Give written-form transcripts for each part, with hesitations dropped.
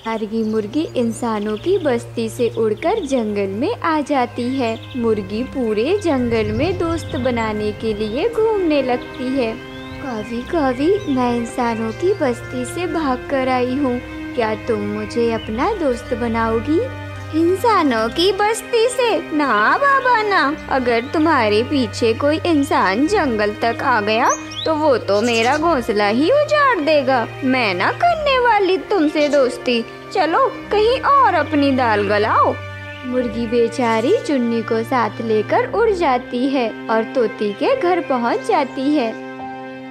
यारगी मुर्गी इंसानों की बस्ती से उड़कर जंगल में आ जाती है। मुर्गी पूरे जंगल में दोस्त बनाने के लिए घूमने लगती है। कभी कभी मैं इंसानों की बस्ती से भाग कर आई हूँ, क्या तुम मुझे अपना दोस्त बनाओगी? इंसानों की बस्ती से? ना बाबा ना, अगर तुम्हारे पीछे कोई इंसान जंगल तक आ गया तो वो तो मेरा घोंसला ही उजाड़ देगा। मैं ना करने वाली तुमसे दोस्ती, चलो कहीं और अपनी दाल गलाओ। मुर्गी बेचारी चुन्नी को साथ लेकर उड़ जाती है और तोती के घर पहुंच जाती है।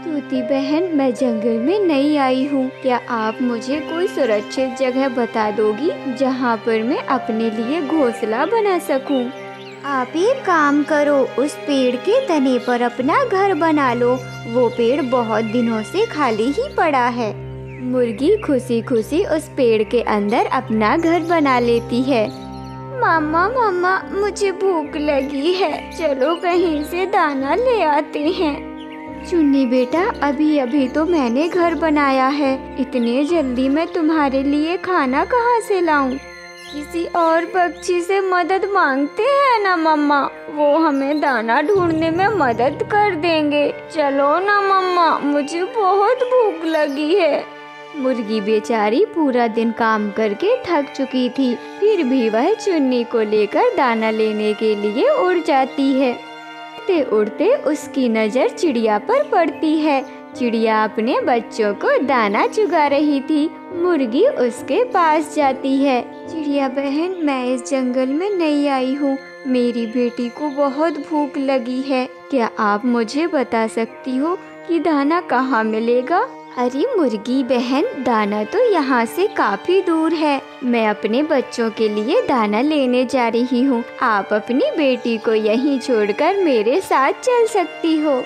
तोती बहन, मैं जंगल में नई आई हूँ, क्या आप मुझे कोई सुरक्षित जगह बता दोगी जहाँ पर मैं अपने लिए घोंसला बना सकूँ? आप एक काम करो, उस पेड़ के तने पर अपना घर बना लो, वो पेड़ बहुत दिनों से खाली ही पड़ा है। मुर्गी खुशी खुशी उस पेड़ के अंदर अपना घर बना लेती है। मामा मामा, मुझे भूख लगी है, चलो कहीं से दाना ले आते हैं। चुन्नी बेटा, अभी अभी तो मैंने घर बनाया है, इतने जल्दी मैं तुम्हारे लिए खाना कहाँ से लाऊं? किसी और पक्षी से मदद मांगते हैं ना मम्मा, वो हमें दाना ढूंढने में मदद कर देंगे। चलो ना मम्मा, मुझे बहुत भूख लगी है। मुर्गी बेचारी पूरा दिन काम करके थक चुकी थी, फिर भी वह चुन्नी को लेकर दाना लेने के लिए उड़ जाती है। उड़ते उड़ते उसकी नज़र चिड़िया पर पड़ती है। चिड़िया अपने बच्चों को दाना चुगा रही थी। मुर्गी उसके पास जाती है। चिड़िया बहन, मैं इस जंगल में नई आई हूँ, मेरी बेटी को बहुत भूख लगी है, क्या आप मुझे बता सकती हो कि दाना कहाँ मिलेगा? अरे मुर्गी बहन, दाना तो यहाँ से काफी दूर है, मैं अपने बच्चों के लिए दाना लेने जा रही हूँ, आप अपनी बेटी को यहीं छोड़कर मेरे साथ चल सकती हो।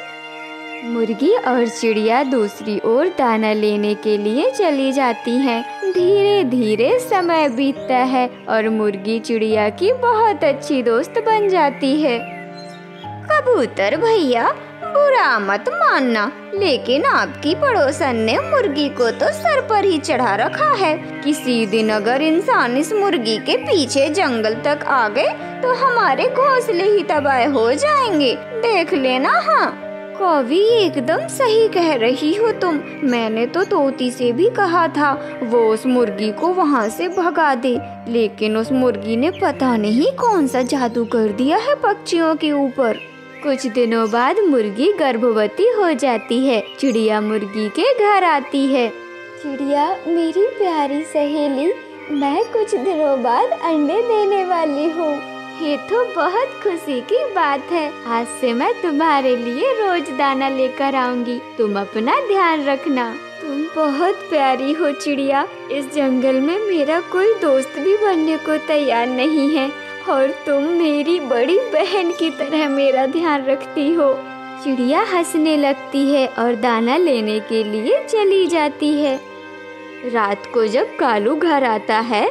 मुर्गी और चिड़िया दूसरी ओर दाना लेने के लिए चली जाती हैं। धीरे धीरे समय बीतता है और मुर्गी चिड़िया की बहुत अच्छी दोस्त बन जाती है। कबूतर भैया, बुरा मत मानना, लेकिन आपकी पड़ोसन ने मुर्गी को तो सर पर ही चढ़ा रखा है। किसी दिन अगर इंसान इस मुर्गी के पीछे जंगल तक आ गए तो हमारे घोंसले ही तबाह हो जाएंगे, देख लेना। हाँ कौवी, एकदम सही कह रही हो तुम, मैंने तो तोती से भी कहा था वो उस मुर्गी को वहाँ से भगा दे, लेकिन उस मुर्गी ने पता नहीं कौन सा जादू कर दिया है पक्षियों के ऊपर। कुछ दिनों बाद मुर्गी गर्भवती हो जाती है। चिड़िया मुर्गी के घर आती है। चिड़िया, मेरी प्यारी सहेली, मैं कुछ दिनों बाद अंडे देने वाली हूँ। ये तो बहुत खुशी की बात है, आज से मैं तुम्हारे लिए रोज दाना लेकर आऊंगी, तुम अपना ध्यान रखना। तुम बहुत प्यारी हो चिड़िया, इस जंगल में मेरा कोई दोस्त भी बनने को तैयार नहीं है और तुम मेरी बड़ी बहन की तरह मेरा ध्यान रखती हो। चिड़िया हंसने लगती है और दाना लेने के लिए चली जाती है। रात को जब कालू घर आता है,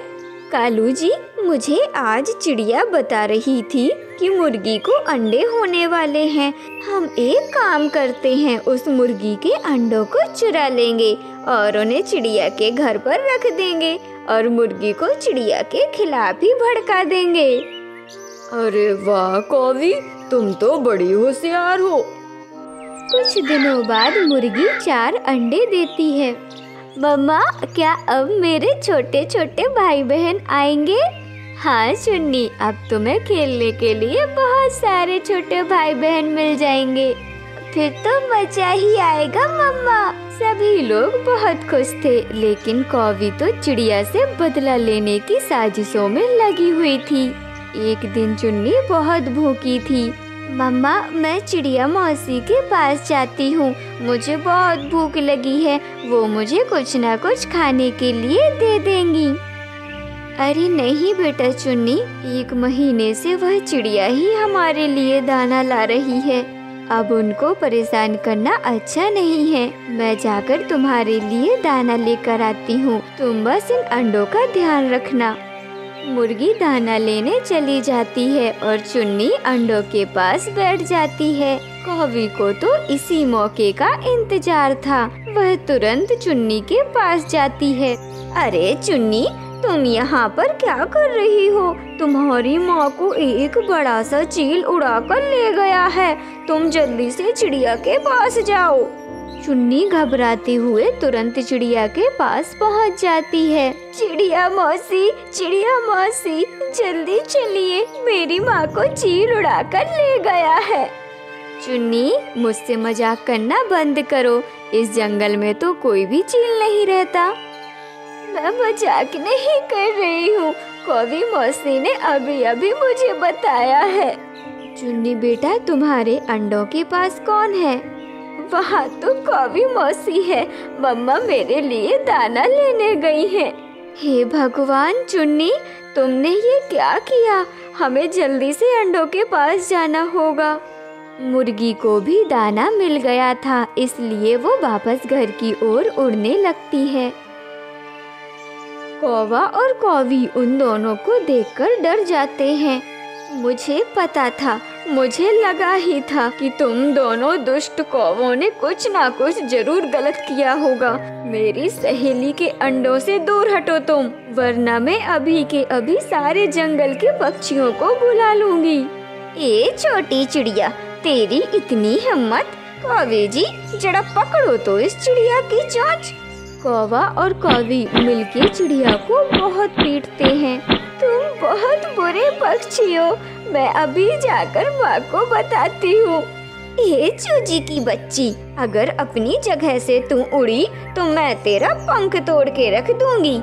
कालू जी, मुझे आज चिड़िया बता रही थी कि मुर्गी को अंडे होने वाले हैं, हम एक काम करते हैं, उस मुर्गी के अंडों को चुरा लेंगे और उन्हें चिड़िया के घर पर रख देंगे और मुर्गी को चिड़िया के खिलाफ ही भड़का देंगे। अरे वाह कौवी, तुम तो बड़ी होशियार हो। कुछ दिनों बाद मुर्गी 4 अंडे देती है। मम्मा, क्या अब मेरे छोटे छोटे भाई बहन आएंगे? हाँ चुन्नी, अब तुम्हें खेलने के लिए बहुत सारे छोटे भाई बहन मिल जाएंगे, फिर तो मजा ही आएगा मम्मा। सभी लोग बहुत खुश थे, लेकिन कौवी तो चिड़िया से बदला लेने की साजिशों में लगी हुई थी। एक दिन चुन्नी बहुत भूखी थी। मम्मा, मैं चिड़िया मौसी के पास जाती हूँ, मुझे बहुत भूख लगी है, वो मुझे कुछ ना कुछ खाने के लिए दे देंगी। अरे नहीं बेटा चुन्नी, 1 महीने से वह चिड़िया ही हमारे लिए दाना ला रही है, अब उनको परेशान करना अच्छा नहीं है, मैं जाकर तुम्हारे लिए दाना लेकर आती हूँ, तुम बस इन अंडों का ध्यान रखना। मुर्गी दाना लेने चली जाती है और चुन्नी अंडों के पास बैठ जाती है। कौवी को तो इसी मौके का इंतजार था, वह तुरंत चुन्नी के पास जाती है। अरे चुन्नी, तुम यहाँ पर क्या कर रही हो? तुम्हारी माँ को एक बड़ा सा चील उड़ाकर ले गया है। तुम जल्दी से चिड़िया के पास जाओ। चुन्नी घबराते हुए तुरंत चिड़िया के पास पहुँच जाती है। चिड़िया मौसी, जल्दी चलिए, मेरी माँ को चील उड़ाकर ले गया है। चुन्नी, मुझसे मजाक करना बंद करो। इस जंगल में तो कोई भी चील नहीं रहता। मैं मजाक नहीं कर रही हूँ, कौवी मौसी ने अभी अभी मुझे बताया है। चुन्नी बेटा, तुम्हारे अंडों के पास कौन है? वहाँ तो कौवी मौसी है, मम्मा मेरे लिए दाना लेने गई हैं। हे भगवान चुन्नी, तुमने ये क्या किया? हमें जल्दी से अंडों के पास जाना होगा। मुर्गी को भी दाना मिल गया था, इसलिए वो वापस घर की ओर उड़ने लगती है। कौवा और कौवी उन दोनों को देखकर डर जाते हैं। मुझे पता था, मुझे लगा ही था कि तुम दोनों दुष्ट कौवों ने कुछ ना कुछ जरूर गलत किया होगा। मेरी सहेली के अंडों से दूर हटो तुम, वरना मैं अभी के अभी सारे जंगल के पक्षियों को बुला लूंगी। ए छोटी चिड़िया, तेरी इतनी हिम्मत! कौवे जी, जरा पकड़ो तो इस चिड़िया की चोंच। कौवा और कौवी मिलके चिड़िया को बहुत पीटते हैं। तुम बहुत बुरे पक्षी हो, मैं अभी जाकर माँ को बताती हूँ। ये चूजी की बच्ची, अगर अपनी जगह से तू उड़ी तो मैं तेरा पंख तोड़ के रख दूंगी।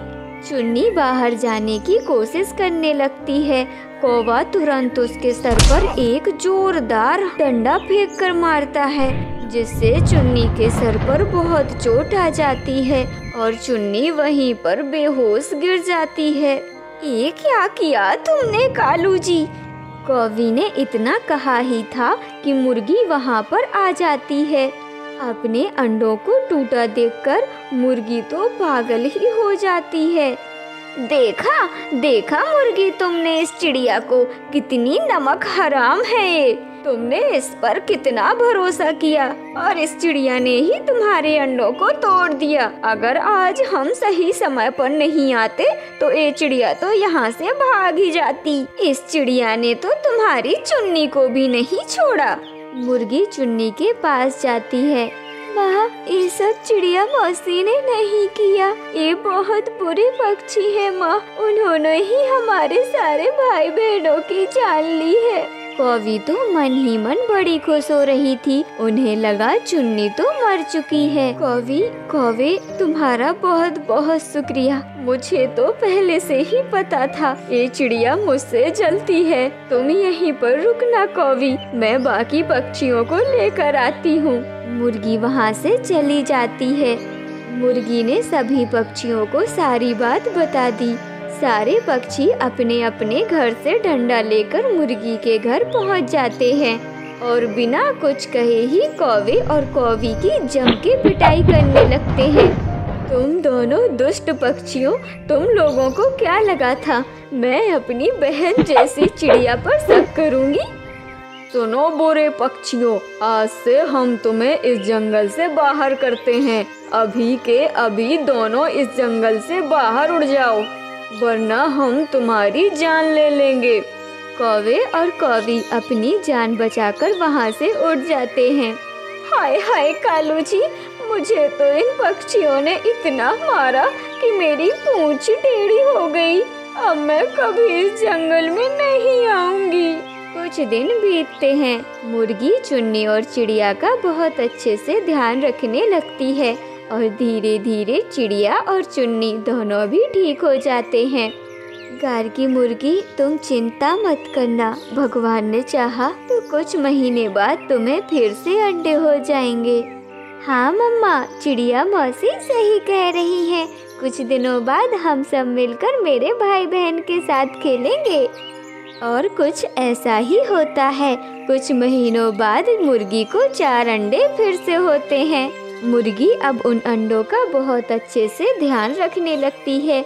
चुन्नी बाहर जाने की कोशिश करने लगती है। कौवा तुरंत उसके सर पर एक जोरदार डंडा फेंक कर मारता है, जिससे चुन्नी के सर पर बहुत चोट आ जाती है और चुन्नी वहीं पर बेहोश गिर जाती है। ये क्या किया तुमने कालू जी? कौवी ने इतना कहा ही था कि मुर्गी वहाँ पर आ जाती है। अपने अंडों को टूटा देखकर मुर्गी तो पागल ही हो जाती है। देखा मुर्गी, तुमने इस चिड़िया को, कितनी नमक हराम है ये। तुमने इस पर कितना भरोसा किया और इस चिड़िया ने ही तुम्हारे अंडों को तोड़ दिया। अगर आज हम सही समय पर नहीं आते तो ये चिड़िया तो यहाँ से भाग ही जाती। इस चिड़िया ने तो तुम्हारी चुन्नी को भी नहीं छोड़ा। मुर्गी चुन्नी के पास जाती है। माँ, ये सब चिड़िया मौसी ने नहीं किया, ये बहुत बुरे पक्षी है माँ, उन्होंने ही हमारे सारे भाई बहनों की जान ली है। कौवी तो मन ही मन बड़ी खुश हो रही थी, उन्हें लगा चुन्नी तो मर चुकी है। कौवे, तुम्हारा बहुत बहुत शुक्रिया, मुझे तो पहले से ही पता था ये चिड़िया मुझसे जलती है। तुम यहीं पर रुकना कौवी, मैं बाकी पक्षियों को लेकर आती हूँ। मुर्गी वहाँ से चली जाती है। मुर्गी ने सभी पक्षियों को सारी बात बता दी। सारे पक्षी अपने अपने घर से डंडा लेकर मुर्गी के घर पहुंच जाते हैं और बिना कुछ कहे ही कौवे और कौवी की जम के पिटाई करने लगते हैं। तुम दोनों दुष्ट पक्षियों, तुम लोगों को क्या लगा था मैं अपनी बहन जैसी चिड़िया पर शक करूंगी? सुनो बुरे पक्षियों, आज से हम तुम्हें इस जंगल से बाहर करते हैं। अभी के अभी दोनों इस जंगल से बाहर उड़ जाओ, वरना हम तुम्हारी जान ले लेंगे। कौवे और कौवी अपनी जान बचाकर वहाँ से उड़ जाते हैं। हाय हाय कालू जी, मुझे तो इन पक्षियों ने इतना मारा कि मेरी पूंछ टेढ़ी हो गई। अब मैं कभी इस जंगल में नहीं आऊंगी। कुछ दिन बीतते हैं। मुर्गी चुन्नी और चिड़िया का बहुत अच्छे से ध्यान रखने लगती है और धीरे धीरे चिड़िया और चुन्नी दोनों भी ठीक हो जाते हैं। घर की मुर्गी, तुम चिंता मत करना, भगवान ने चाहा तो कुछ महीने बाद तुम्हें फिर से अंडे हो जाएंगे। हाँ मम्मा, चिड़िया मौसी सही कह रही है, कुछ दिनों बाद हम सब मिलकर मेरे भाई बहन के साथ खेलेंगे। और कुछ ऐसा ही होता है। कुछ महीनों बाद मुर्गी को 4 अंडे फिर से होते हैं। मुर्गी अब उन अंडों का बहुत अच्छे से ध्यान रखने लगती है।